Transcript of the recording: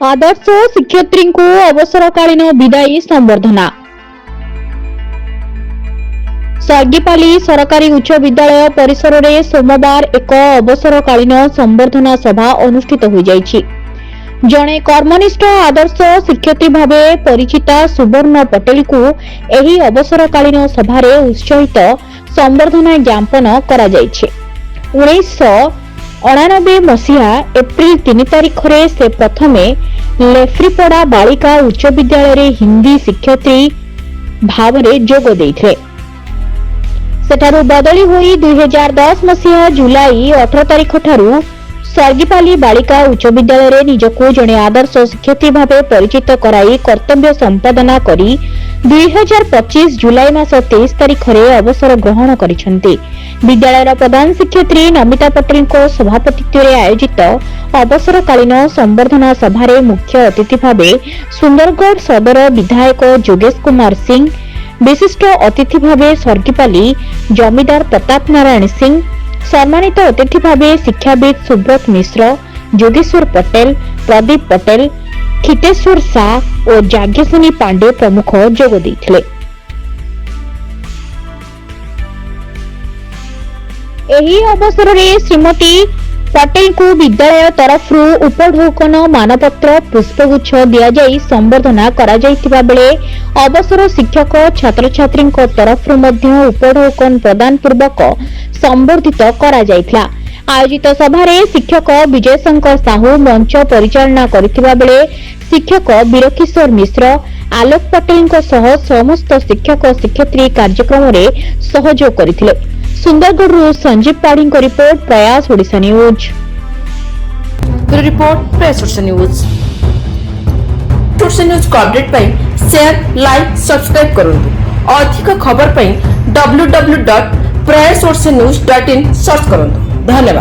आदर्श शिक्षयित्री को अवसरकालीन विदायी संबर्धना। सर्गिपाली सरकारी उच्च विद्यालय परिसर में सोमवार एक अवसरकालीन संबर्धना सभा अनुष्ठित हो जाइछि। जणे कर्मनिष्ठ आदर्श शिक्षयित्री भावे परिचिता सुवर्ण पटेल को एही अवसरकालीन सभारे उत्साहित संबर्धना ज्ञापन करा जाइछि। 1999 मसीहा एप्रिल 3 तारिख रे से प्रथमे लेफ्रीपड़ा बालिका उच्च विद्यालय हिंदी शिक्षयित्री भाव में जोग देइथिले। सेठारु बदली होई 2010 मसीहा जुलाई 18 तारिख ठारू सर्गिपाली बालिका उच्च विद्यालय निजको जड़े आदर्श शिक्षयित्री भावे परिचित कराई कर्तव्य संपादना करी 2025 जुलाई मास 23 तारिख रे अवसर ग्रहण करिसेंती। विद्यालय प्रधान शिक्षयित्री नमिता पटेल को सभापतित्व रे आयोजित अवसरकालीन संबर्धना सभारे मुख्य अतिथि भावे सुंदरगढ़ सदर विधायक जोगेश कुमार सिंह, विशिष्ट अतिथि भावे सर्गिपाली जमीदार प्रताप नारायण सिंह, सम्मानित अतिथि भावे शिक्षाविद सुब्रत मिश्र, जोगेश्वर पटेल, प्रदीप पटेल, खितेश्वर शाह और जाग्यसेनी पांडे प्रमुख जोग देइथिले। एही अवसर रे श्रीमती पटेल को विद्यालय तरफ उपढौकन मानपत्र पुष्पगुच्छ दिया जाई संबर्धना करा जाइतिबा बेले अवसर शिक्षक छात्र छात्री तरफ उपढौकन प्रदान पूर्वक संबर्धित करा जाइतला। आयोजित सभारे शिक्षक विजय शंकर साहू मंच परिचालना करथिबा बेले शिक्षक वीरकिशोर मिश्र, आलोक पटेल सह समस्त शिक्षक शिक्षयित्री कार्यक्रम रे सहयोग करथिले। सुंदरगढ़ संजीव पाढ़ी रिपोर्ट, प्रयास ओडिशा न्यूज। रिपोर्ट प्रयास ओडिशा न्यूज। ओडिशा न्यूज को अपडेट पाई शेयर, लाइक, सब्सक्राइब करंतु। अधिक खबर पाई www.prayasodishanews.in सर्च करंतु। धन्यवाद।